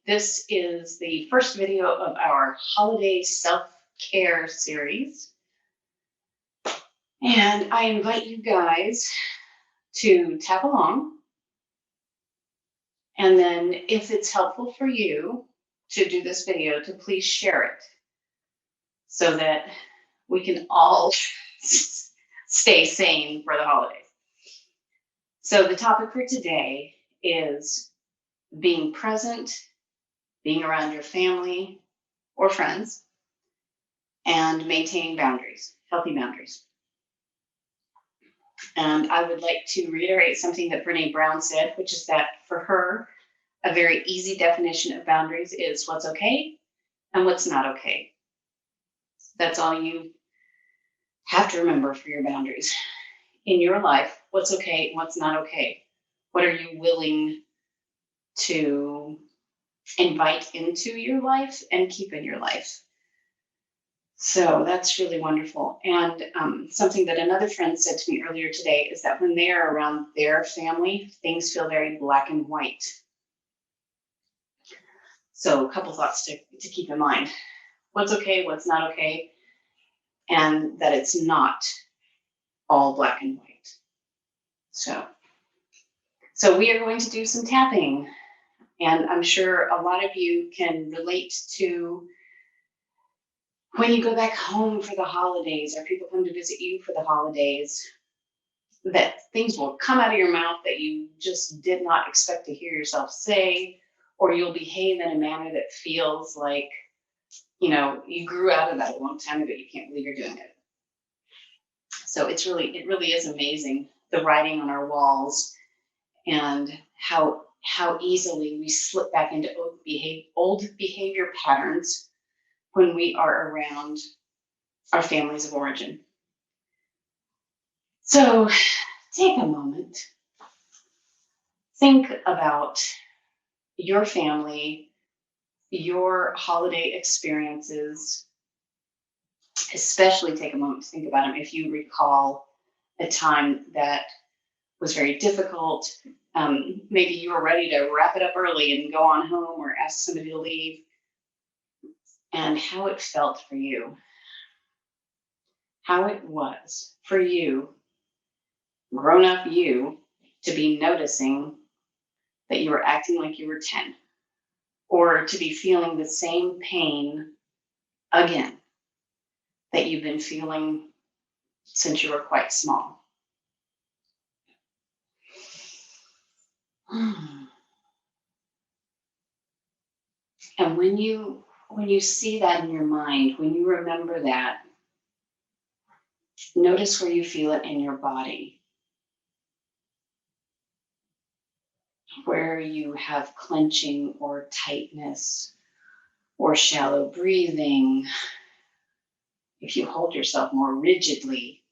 This is the first video of our holiday self-care series. And I invite you guys to tap along. And then if it's helpful for you to do this video, to please share it so that we can all stay sane for the holidays. So the topic for today is being present, being around your family or friends, and maintaining boundaries, healthy boundaries. And I would like to reiterate something that Brene Brown said, which is that for her, a very easy definition of boundaries is what's okay and what's not okay. That's all you have to remember for your boundaries. In your life, what's okay and what's not okay? What are you willing to invite into your life and keep in your life? So that's really wonderful. And something that another friend said to me earlier today is that when they are around their family, things feel very black and white. So a couple thoughts to keep in mind. What's okay, what's not okay, and that it's not all black and white. So we are going to do some tapping. And I'm sure a lot of you can relate to when you go back home for the holidays or people come to visit you for the holidays, that things will come out of your mouth that you just did not expect to hear yourself say, or you'll behave in a manner that feels like, you grew out of that a long time ago. You can't believe you're doing it. So it really is amazing, the writing on our walls and how easily we slip back into old behavior patterns when we are around our families of origin. So take a moment, think about your family, your holiday experiences, especially take a moment to think about them if you recall a time that was very difficult. Maybe you were ready to wrap it up early and go on home or ask somebody to leave, and how it felt for you, how it was for you, grown up you, to be noticing that you were acting like you were 10, or to be feeling the same pain again that you've been feeling since you were quite small. And when you see that in your mind, when you remember that, notice where you feel it in your body, where you have clenching or tightness or shallow breathing, if you hold yourself more rigidly,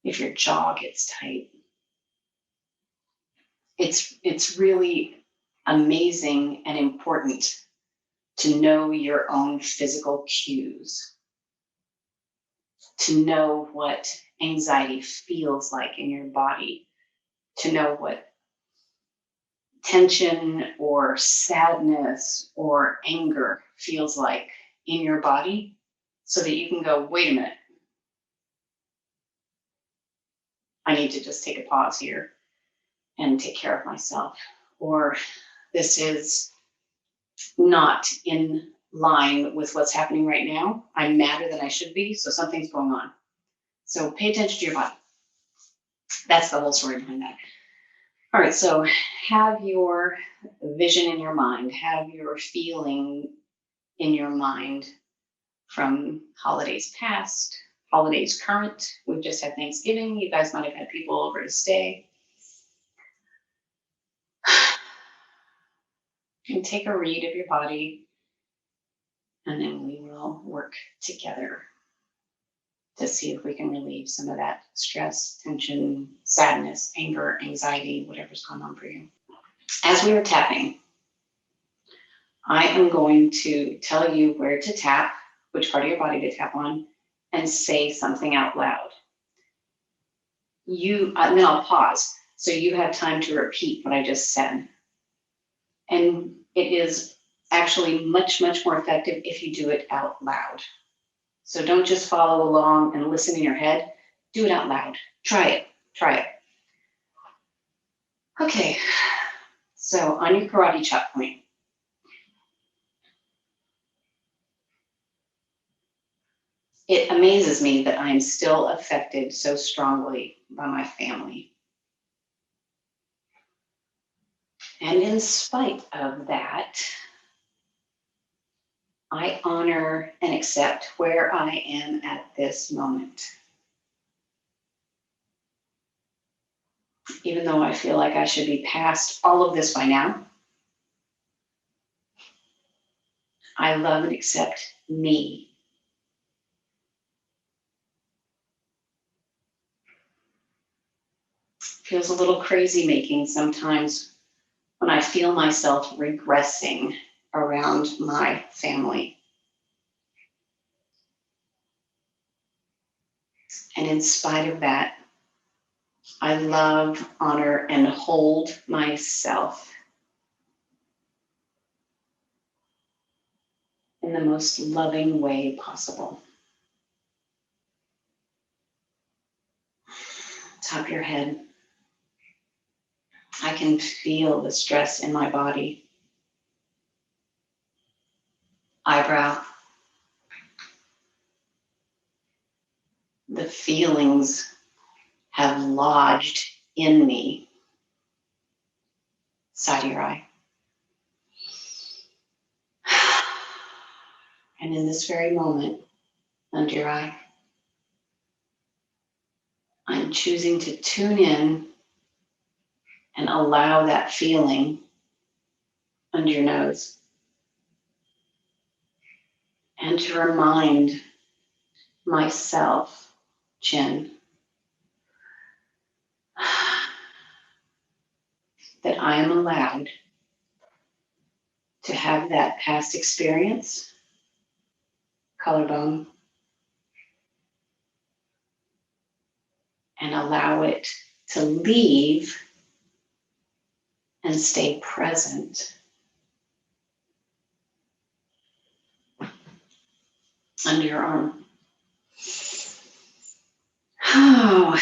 if your jaw gets tight. It's really amazing and important to know your own physical cues, to know what anxiety feels like in your body, to know what tension or sadness or anger feels like in your body, so that you can go, wait a minute, I need to just take a pause here and take care of myself, or this is not in line with what's happening right now. I'm madder than I should be, so something's going on. So pay attention to your body. That's the whole story behind that. All right, so have your vision in your mind, have your feeling in your mind from holidays past, holidays current. We've just had Thanksgiving. You guys might have had people over to stay. And take a read of your body, and then we will work together to see if we can relieve some of that stress, tension, sadness, anger, anxiety, whatever's going on for you. As we are tapping, I am going to tell you where to tap, which part of your body to tap on, and say something out loud. And then I'll pause, so you have time to repeat what I just said. And it is actually much, much more effective if you do it out loud. So don't just follow along and listen in your head. Do it out loud. Try it. Try it. Okay. So on your karate chop point, it amazes me that I am still affected so strongly by my family. And in spite of that, I honor and accept where I am at this moment. Even though I feel like I should be past all of this by now, I love and accept me. Feels a little crazy making sometimes when I feel myself regressing around my family. And in spite of that, I love, honor, and hold myself in the most loving way possible. Top of your head. I can feel the stress in my body. Eyebrow. The feelings have lodged in me. Side of your eye. And in this very moment, under your eye, I'm choosing to tune in and allow that feeling under your nose. And to remind myself, chin, that I am allowed to have that past experience, collarbone, and allow it to leave and stay present under your arm. Oh,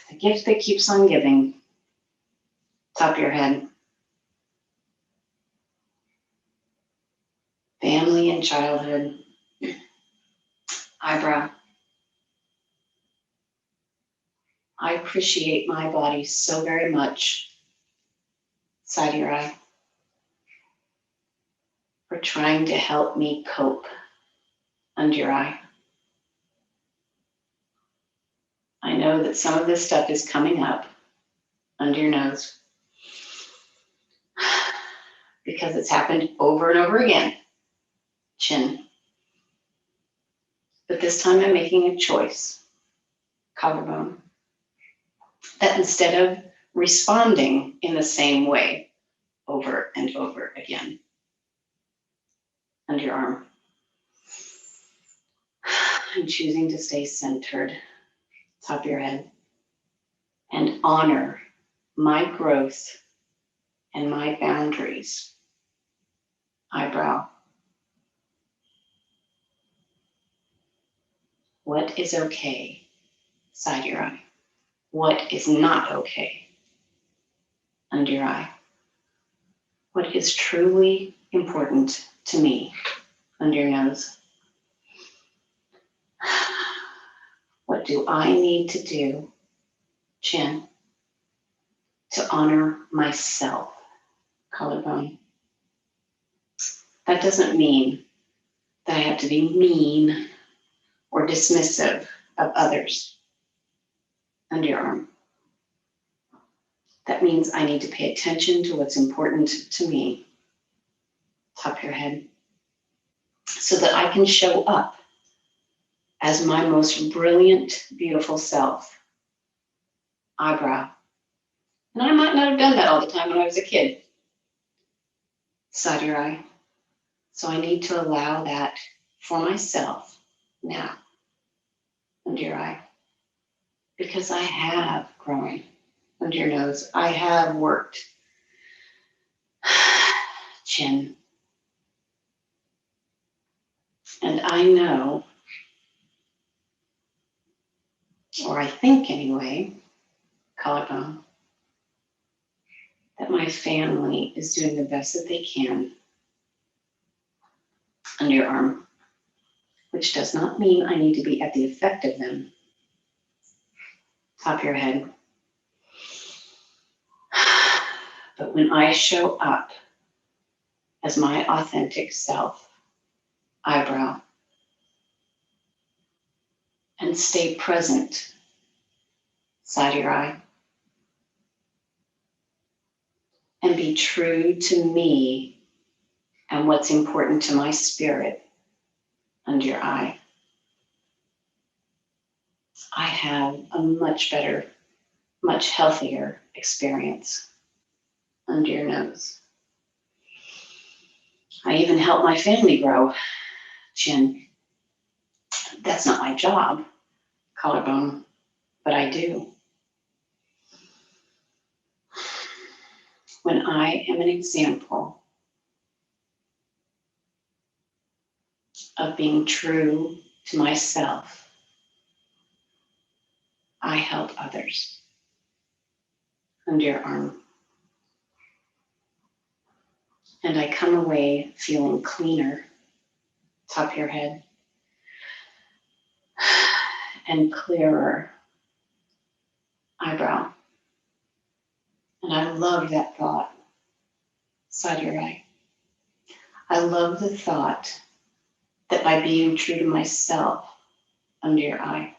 the gift that keeps on giving. Top of your head. Family and childhood. Eyebrow. I appreciate my body so very much. Side of your eye. For trying to help me cope. Under your eye. I know that some of this stuff is coming up under your nose because it's happened over and over again. Chin. But this time I'm making a choice. Collarbone. That instead of responding in the same way over and over again, under your arm, I'm choosing to stay centered, top of your head, and honor my growth and my boundaries. Eyebrow. What is okay? Side of your eye. What is not okay? Under your eye. What is truly important to me? Under your nose. What do I need to do? Chin. To honor myself. Collarbone. That doesn't mean that I have to be mean or dismissive of others. Under your arm. That means I need to pay attention to what's important to me. Top of your head. So that I can show up as my most brilliant, beautiful self. Eyebrow. And I might not have done that all the time when I was a kid. Side of your eye. So I need to allow that for myself now. Under your eye. Because I have grown. Under your nose. I have worked. chin. And I know, or I think anyway, collarbone, that my family is doing the best that they can under your arm, which does not mean I need to be at the effect of them. Top of your head. But when I show up as my authentic self, eyebrow, and stay present, side of your eye, and be true to me and what's important to my spirit under your eye, I have a much better, much healthier experience under your nose. I even help my family grow, chin. That's not my job, collarbone, but I do. When I am an example of being true to myself, I help others under your arm. And I come away feeling cleaner, top of your head, and clearer, eyebrow. And I love that thought, side of your eye. I love the thought that by being true to myself under your eye,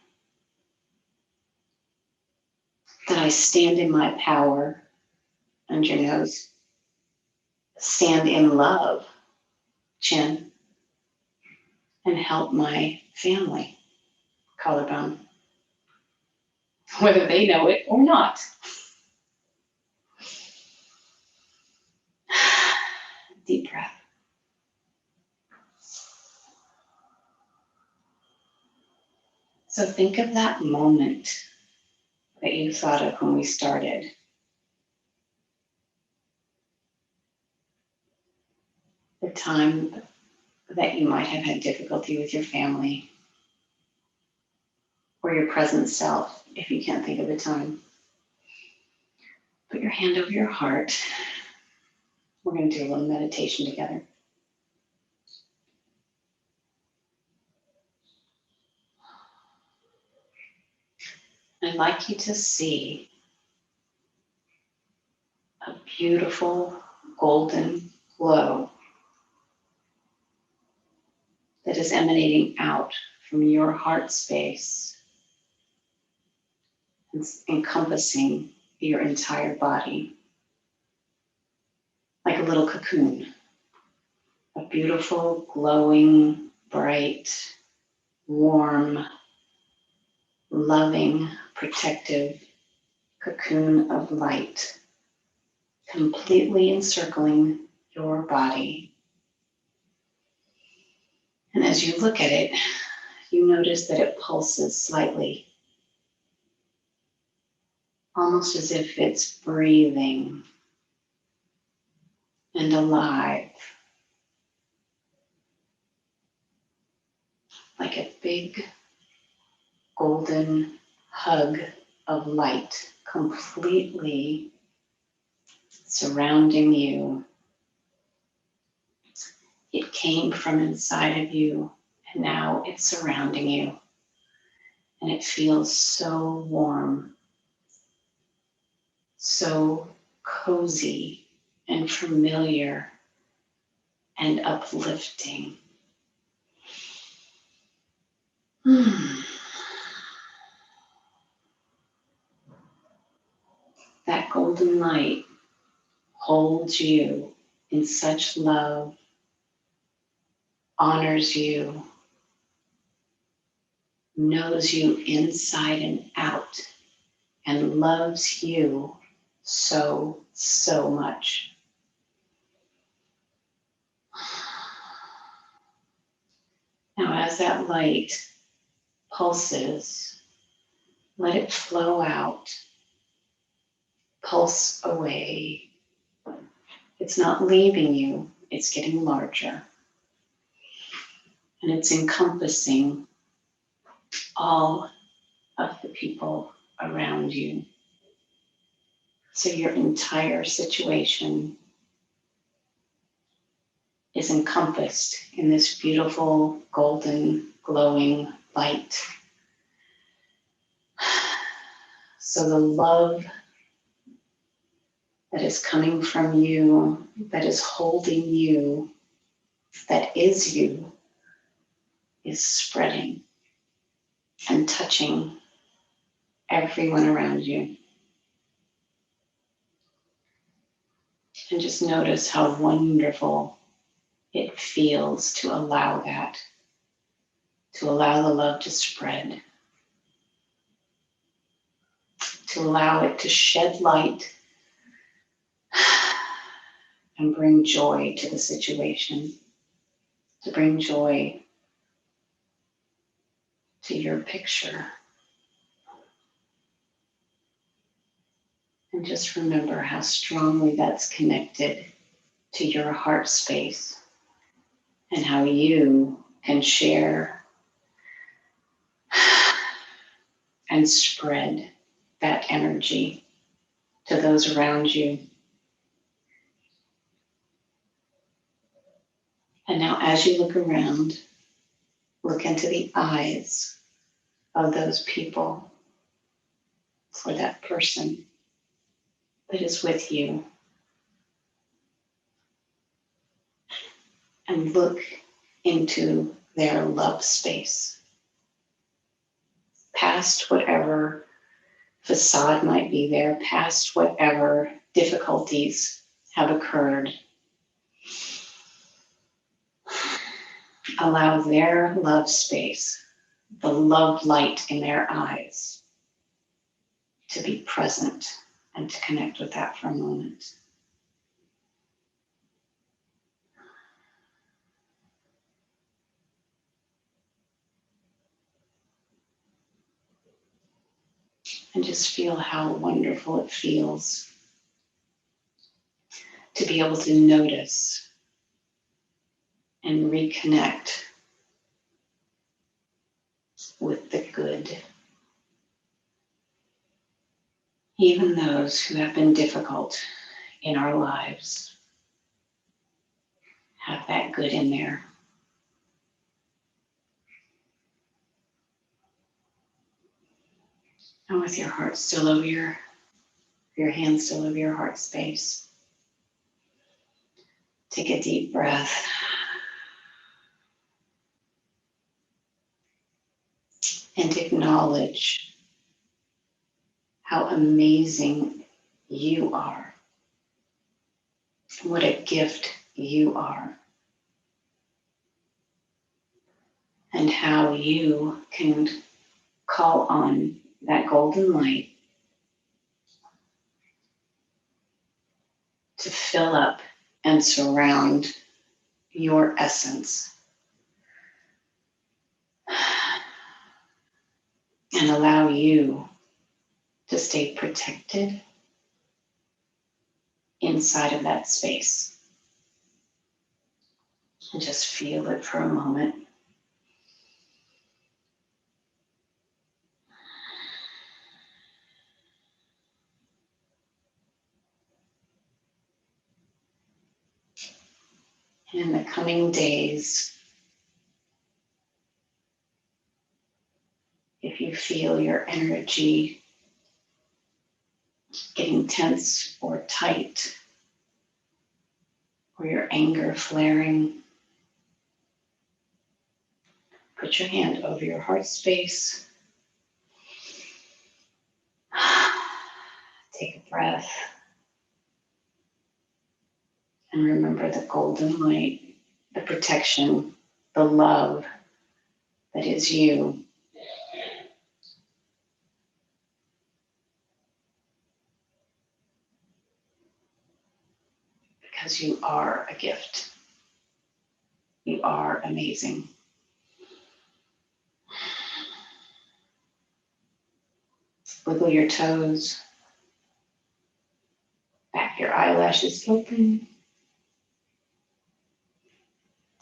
that I stand in my power under your nose, stand in love, chin, and help my family, collarbone, whether they know it or not. Deep breath. So think of that moment that you thought of when we started. The time that you might have had difficulty with your family or your present self, if you can't think of a time. Put your hand over your heart. We're going to do a little meditation together. I'd like you to see a beautiful golden glow that is emanating out from your heart space, encompassing your entire body, like a little cocoon. A beautiful, glowing, bright, warm, loving, protective cocoon of light, completely encircling your body. And as you look at it, you notice that it pulses slightly, almost as if it's breathing and alive, like a big golden hug of light completely surrounding you. It came from inside of you, and now it's surrounding you. And it feels so warm, so cozy and familiar and uplifting. That golden light holds you in such love, honors you, knows you inside and out, and loves you so, so much. Now, as that light pulses, let it flow out, pulse away. It's not leaving you, it's getting larger. And it's encompassing all of the people around you. So your entire situation is encompassed in this beautiful, golden, glowing light. So the love that is coming from you, that is holding you, that is you, is spreading and touching everyone around you. And just notice how wonderful it feels to allow that, to allow the love to spread, to allow it to shed light and bring joy to the situation, to bring joy to your picture. And just remember how strongly that's connected to your heart space and how you can share and spread that energy to those around you. And now as you look around, look into the eyes of those people or that person that is with you. And look into their love space, past whatever facade might be there, past whatever difficulties have occurred. Allow their love space, the love light in their eyes, to be present and to connect with that for a moment. And just feel how wonderful it feels to be able to notice and reconnect with the good. Even those who have been difficult in our lives have that good in there. And with your heart still over your hand still over your heart space, take a deep breath. And acknowledge how amazing you are. What a gift you are. And how you can call on that golden light to fill up and surround your essence. And allow you to stay protected inside of that space. And just feel it for a moment. In the coming days, if you feel your energy getting tense or tight, or your anger flaring, put your hand over your heart space. Take a breath. And remember the golden light, the protection, the love that is you. Because you are a gift. You are amazing. Wiggle your toes. Back your eyelashes open.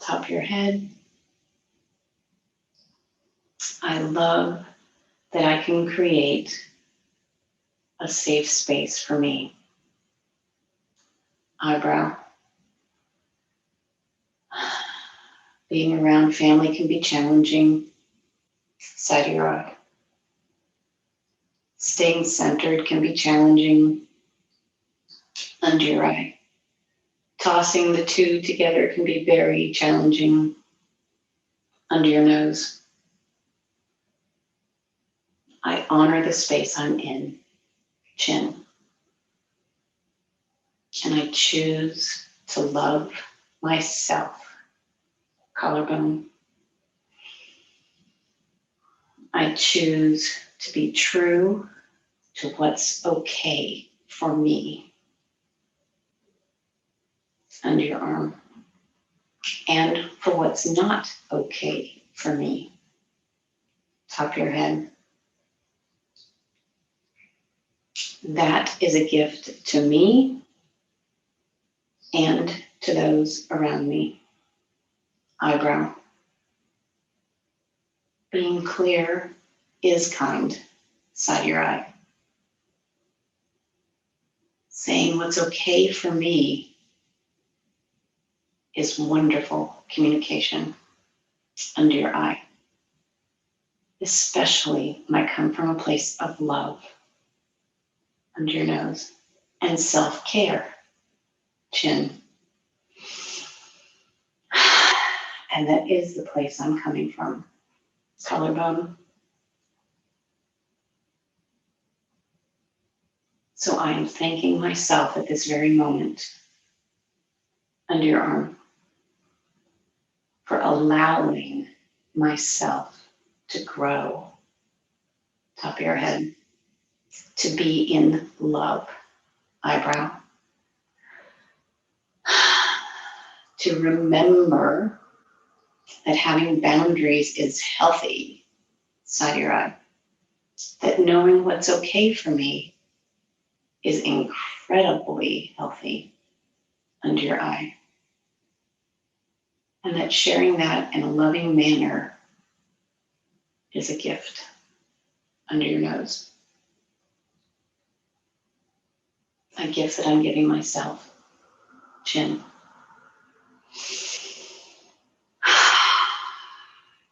top of your head. I love that I can create a safe space for me. Eyebrow. Being around family can be challenging. Side of your eye. Staying centered can be challenging. Under your eye. Tossing the two together can be very challenging. Under your nose. I honor the space I'm in. Chin. And I choose to love myself. Collarbone. I choose to be true to what's okay for me. Under your arm. And for what's not okay for me. Top of your head. That is a gift to me and to those around me. Eyebrow. Being clear is kind. Side of your eye. Saying what's okay for me is wonderful communication. Under your eye. Especially when I come from a place of love. Under your nose. And self-care. Chin. And that is the place I'm coming from. Collarbone. So I am thanking myself at this very moment. Under your arm. For allowing myself to grow. Top of your head. To be in love. Eyebrow. To remember that having boundaries is healthy. Side of your eye. That knowing what's okay for me is incredibly healthy. Under your eye. And that sharing that in a loving manner is a gift. Under your nose. A gift that I'm giving myself. Chin.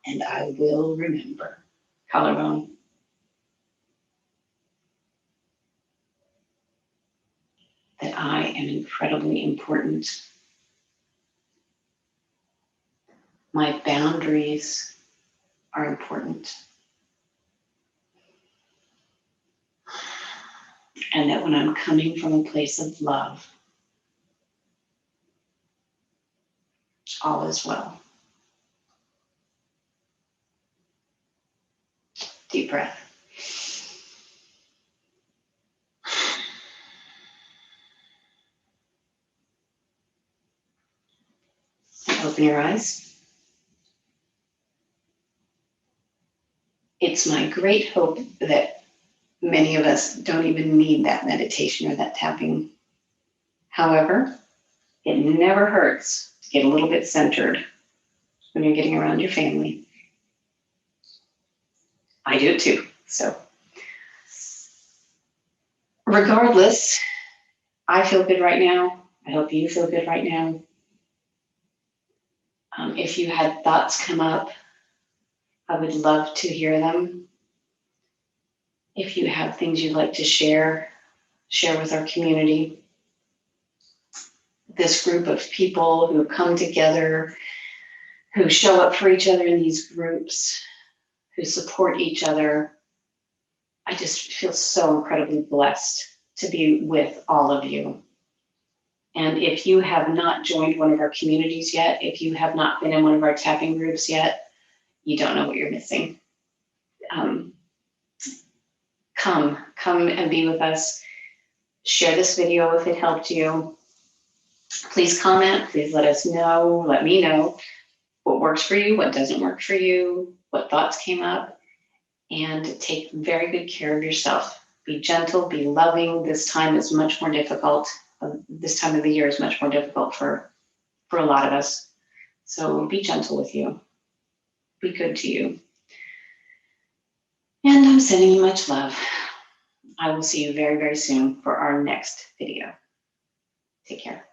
And I will remember. Collarbone. That I am incredibly important. My boundaries are important. And that when I'm coming from a place of love, all is well. Deep breath. Open your eyes. It's my great hope that many of us don't even need that meditation or that tapping. However, it never hurts to get a little bit centered when you're getting around your family. I do it too. So regardless, I feel good right now. I hope you feel good right now. If you had thoughts come up, I would love to hear them. If you have things you'd like to share with our community. This group of people who come together, who show up for each other in these groups, who support each other. I just feel so incredibly blessed to be with all of you. And if you have not joined one of our communities yet, if you have not been in one of our tapping groups yet, you don't know what you're missing. Come and be with us. Share this video if it helped you. Please comment, please let us know, let me know what works for you, what doesn't work for you, what thoughts came up, and take very good care of yourself. Be gentle, be loving. This time is much more difficult. This time of the year is much more difficult for a lot of us. So be gentle with you. Be good to you. And I'm sending you much love. I will see you very, very soon for our next video. Take care.